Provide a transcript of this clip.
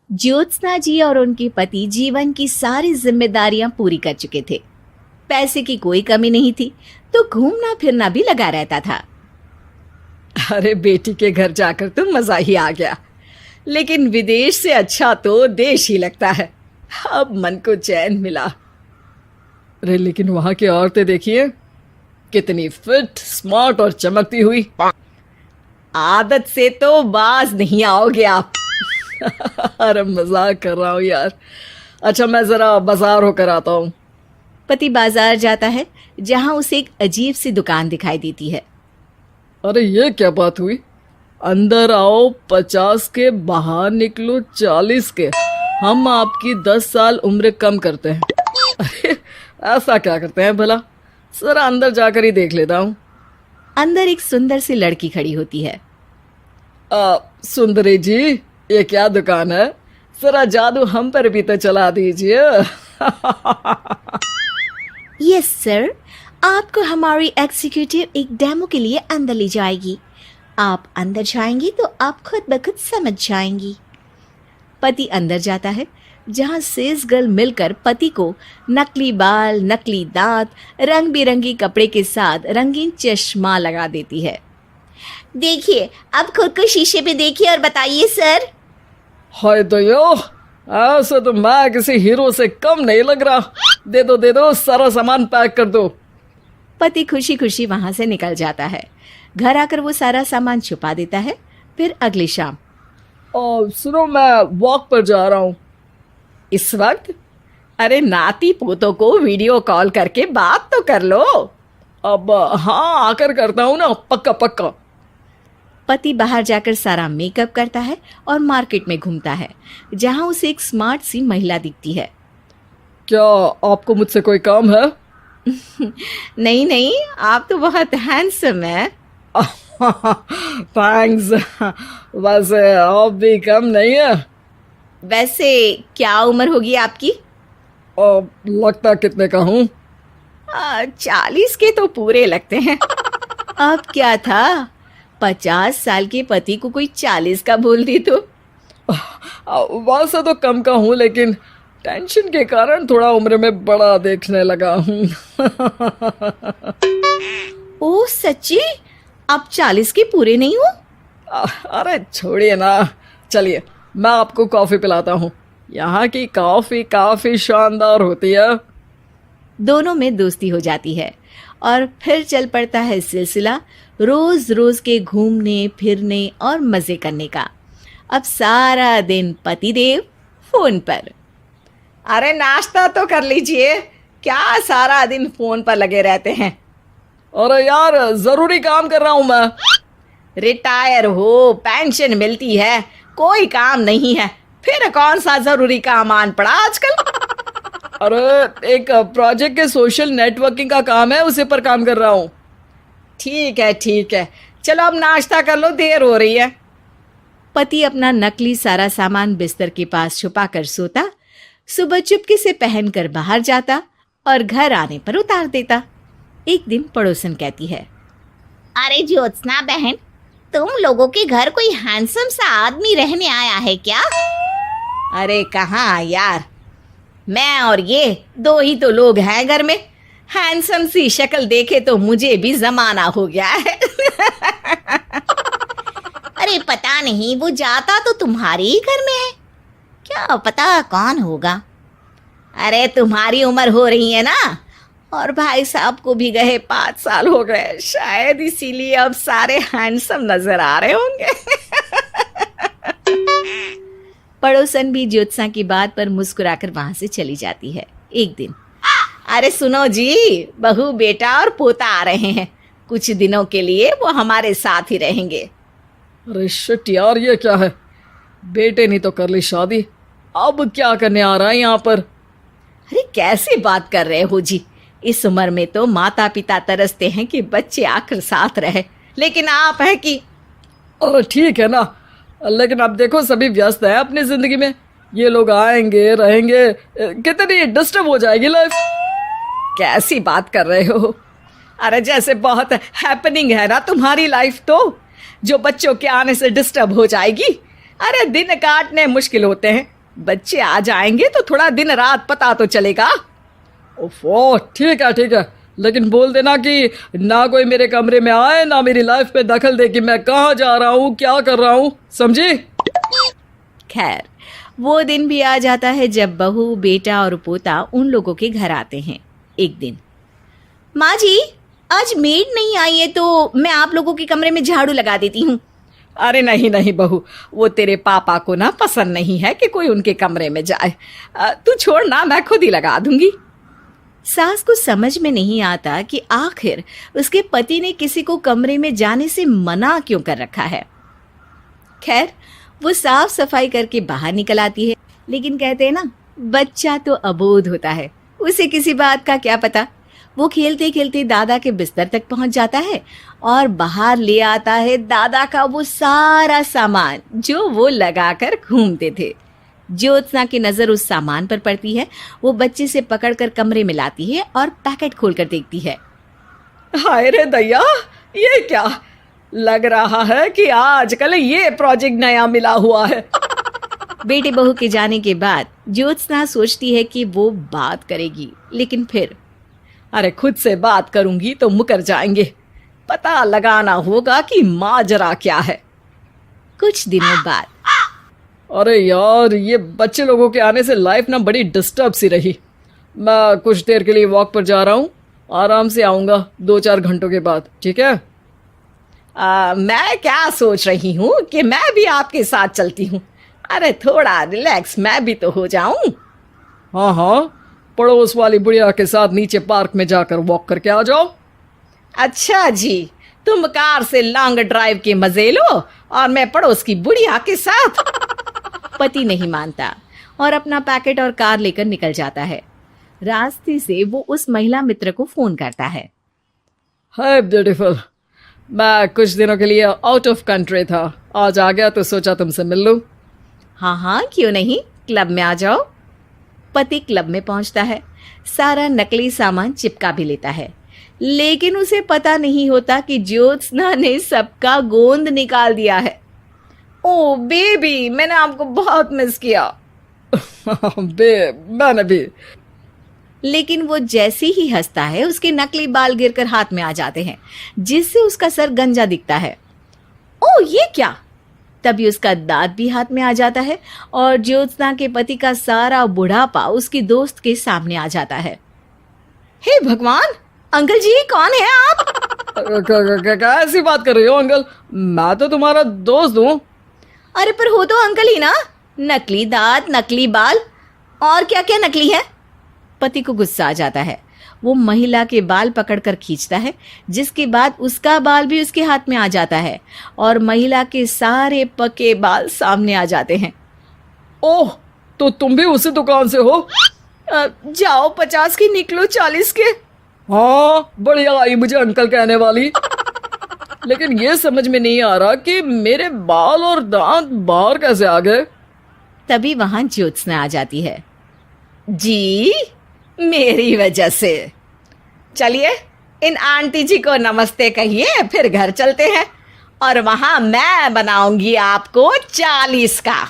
ज्योत्सना जी और उनके पति जीवन की सारी जिम्मेदारियां पूरी कर चुके थे। पैसे की कोई कमी नहीं थी, तो घूमना फिरना भी लगा रहता था। अरे बेटी के घर जाकर तो मजा ही आ गया, लेकिन विदेश से अच्छा तो देश ही लगता है। अब मन को चैन मिला। अरे लेकिन वहां की औरतें देखिए, कितनी फिट, स्मार्ट और चमकती हुई। आदत से तो बाज नहीं आओगे आप। अरे मजाक कर रहा हूँ यार। अच्छा मैं जरा बाजार होकर आता हूँ। पति बाजार जाता है, जहां उसे एक अजीब सी दुकान दिखाई देती है। अरे ये क्या बात हुई? अंदर आओ 50 के, बाहर निकलो 40 के। हम आपकी 10 साल उम्र कम करते हैं। अरे ऐसा क्या करते हैं भला? जरा अंदर जाकर ही देख लेता हूँ। अंदर एक सुंदर सी लड़की खड़ी होती है। सुंदरी जी, ये क्या दुकान है? जरा जादू हम पर भी तो चला दीजिए। यस सर, आपको हमारी एग्जीक्यूटिव एक डेमो के लिए अंदर ले जाएगी। आप अंदर जाएंगी तो आप खुद ब खुद समझ जाएंगी। पति अंदर जाता है, जहां सेल्स गर्ल मिलकर पति को नकली बाल, नकली दांत, रंग बिरंगी कपड़े के साथ रंगीन चश्मा लगा देती है। देखिए, अब खुद को शीशे पे देखिए और बताइए सर। हाय दयो, ऐसे तो मैं किसी हीरो से कम नहीं लग रहा। दे दो, सारा सामान पैक कर दो। पति खुशी खुशी वहां से निकल जाता है। घर आकर वो सारा सामान छुपा देता है। फिर अगली शाम। सुनो, मैं वॉक पर जा रहा हूँ। इस वक्त? अरे नाती पोतों को वीडियो कॉल करके बात तो कर लो। अब हाँ, आकर करता हूँ ना, पक्का पक्का। पति बाहर जाकर सारा मेकअप करता है और मार्केट में घूमता है, जहां उसे एक स्मार्ट सी महिला दिखती है। क्या आपको मुझसे कोई काम है? नहीं नहीं, आप तो बहुत हैंडसम है। थैंक्स। वैसे आप भी कम नहीं है। वैसे क्या उम्र होगी आपकी? लगता कितने का हूँ? 40 के तो पूरे लगते हैं। अब क्या था, 50 साल के पति को कोई 40 का बोल दी तो। वैसे तो कम का हूँ, लेकिन टेंशन के कारण थोड़ा उम्र में बड़ा देखने लगा हूँ। ओह सच्ची? आप 40 के पूरे नहीं हो? अरे छोड़िए ना, चलिए मैं आपको कॉफी पिलाता हूँ। यहाँ की कॉफी काफी शानदार होती है। दोनों में दोस्ती हो जाती है और फिर चल पड़ता है सिलसिला रोज रोज के घूमने फिरने और मजे करने का। अब सारा दिन पतिदेव फोन पर। अरे नाश्ता तो कर लीजिए, क्या सारा दिन फोन पर लगे रहते हैं? अरे यार, जरूरी काम कर रहा हूं मैं। रिटायर हो, पेंशन मिलती है, कोई काम नहीं है, फिर कौन सा जरूरी काम आन पड़ा आजकल? अरे एक प्रोजेक्ट के सोशल नेटवर्किंग का काम है, उसी पर काम कर रहा हूँ। ठीक है, चलो अब नाश्ता कर लो, देर हो रही है। पति अपना नकली सारा सामान बिस्तर के पास छुपा कर सोता, सुबह चुपके से पहनकर बाहर जाता और घर आने पर उतार देता। एक दिन पड़ोसन कहती है, अरे ज्योत्सना बहन, तुम लोगों के घर कोई हैंडसम सा आदमी रहने आया है क्या? अरे कहाँ यार, मैं और ये दो ही तो लोग हैं घर में। हैंडसम सी शक्ल देखे तो मुझे भी जमाना हो गया है। अरे पता नहीं, वो जाता तो तुम्हारे ही घर में है, क्या पता कौन होगा। अरे तुम्हारी उम्र हो रही है ना, और भाई साहब को भी गए 5 साल हो गए, शायद इसीलिए अब सारे हैंडसम नजर आ रहे होंगे। पड़ोसन भी ज्योत्सना की बात पर मुस्कुराकर वहां से चली जाती है। एक दिन, अरे सुनो जी, बहू बेटा और पोता आ रहे हैं, कुछ दिनों के लिए वो हमारे साथ ही रहेंगे। अरे शिट यार, ये क्या है? बेटे ने तो कर ली शादी, अब क्या करने आ रहा है यहाँ पर? अरे कैसी बात कर रहे हो जी, इस उम्र में तो माता पिता तरसते हैं कि बच्चे आकर साथ रहे, लेकिन आप है कि। अरे ठीक है ना, लेकिन अब देखो सभी व्यस्त हैं अपनी जिंदगी में। ये लोग आएंगे रहेंगे, कितनी डिस्टर्ब हो जाएगी लाइफ। कैसी बात कर रहे हो? अरे जैसे बहुत हैपनिंग है ना तुम्हारी लाइफ, तो जो बच्चों के आने से डिस्टर्ब हो जाएगी। अरे दिन काटने मुश्किल होते हैं, बच्चे आ जाएंगे तो थोड़ा दिन रात पता तो चलेगा। ओफो, ठीक है, लेकिन बोल देना कि ना कोई मेरे कमरे में आए, ना मेरी लाइफ पे दखल दे कि मैं कहाँ जा रहा हूँ, क्या कर रहा हूँ, समझी? खैर, वो दिन भी आ जाता है जब बहू, बेटा और पोता उन लोगों के घर आते हैं। एक दिन, माँ जी, आज मेड नहीं आई है तो मैं आप लोगों के कमरे में झाड़ू लगा देती हूँ। अरे नहीं बहू, वो तेरे पापा को ना पसंद नहीं है कि कोई उनके कमरे में जाए। तू छोड़ ना, मैं खुद ही लगा दूंगी। सास को समझ में नहीं आता कि आखिर उसके पति ने किसी को कमरे में जाने से मना क्यों कर रखा है। खैर, वो साफ सफाई करके बाहर निकल आती है, लेकिन कहते हैं ना, बच्चा तो अबोध होता है, उसे किसी बात का क्या पता। वो खेलते खेलते दादा के बिस्तर तक पहुंच जाता है और बाहर ले आता है दादा का वो सारा सामान जो वो लगाकर घूमते थे। ज्योत्सना की नजर उस सामान पर पड़ती है। वो बच्चे से पकड़कर कमरे में लाती है और पैकेट खोलकर देखती है। हाय रे दैया, ये क्या लग रहा है कि आजकल ये प्रोजेक्ट नया मिला हुआ है। बेटे बहू के जाने के बाद ज्योत्सना सोचती है कि वो बात करेगी, लेकिन फिर अरे खुद से बात करूंगी तो मुकर जाएंगे। पता लगाना होगा कि माजरा क्या है। कुछ दिनों बाद, अरे यार, ये बच्चे लोगों के आने से लाइफ ना बड़ी डिस्टर्ब सी रही। मैं कुछ देर के लिए वॉक पर जा रहा हूँ, आराम से आऊँगा 2-4 घंटों के बाद, ठीक है? मैं क्या सोच रही हूँ कि मैं भी आपके साथ चलती हूँ। अरे थोड़ा रिलैक्स मैं भी तो हो जाऊं। हाँ, पड़ोस वाली बुढ़िया के साथ नीचे पार्क में जाकर वॉक करके आ जाओ। अच्छा जी, तुम कार से लॉन्ग ड्राइव के मजे लो और मैं पड़ोस की बुढ़िया के साथ। पति नहीं मानता और अपना पैकेट और कार लेकर निकल जाता है। रास्ते से वो उस महिला मित्र को फोन करता है। हाय ब्यूटीफुल, मैं कुछ दिनों के लिए आउट ऑफ कंट्री था, आज आ गया तो सोचा तुमसे मिल लूं। हाँ, क्यों नहीं, क्लब में आ जाओ। पति क्लब में पहुंचता है, सारा नकली सामान चिपका भी लेता है, लेकिन उसे पता नहीं होता कि ज्योत्सना ने सबका गोंद निकाल दिया है। ओ बेबी, मैंने आपको बहुत मिस किया। मैंने भी। लेकिन वो जैसे ही हंसता है, उसके नकली बाल गिरकर हाथ में आ जाते हैं, जिससे उसका सर गंजा दिखता है। ओ ये क्या! तभी उसका दांत भी हाथ में आ जाता है और ज्योत्सना के पति का सारा बुढ़ापा उसकी दोस्त के सामने आ जाता है। हे भगवान, अंकल जी, कौन है आप? कैसी बात कर रही हो अंकल? मैं तो तुम्हारा दोस्त हूँ। अरे पर हो तो अंकल ही ना। नकली दांत, नकली बाल और क्या क्या नकली है। पति को गुस्सा आ जाता है। वो महिला के बाल पकड़कर खींचता है, जिसके बाद उसका बाल भी उसके हाथ में आ जाता है और महिला के सारे पके बाल सामने आ जाते हैं। ओह, तो तुम भी उसी दुकान से हो? जाओ 50 की निकलो 40 के। हाँ, बढ़िया आई मुझे अंकल कहने वाली। लेकिन ये समझ में नहीं आ रहा कि मेरे बाल और दांत बाहर कैसे आ गए। तभी वहां ज्योत्सना आ जाती है। जी, मेरी वजह से। चलिए इन आंटी जी को नमस्ते कहिए, फिर घर चलते हैं और वहां मैं बनाऊंगी आपको 40 का।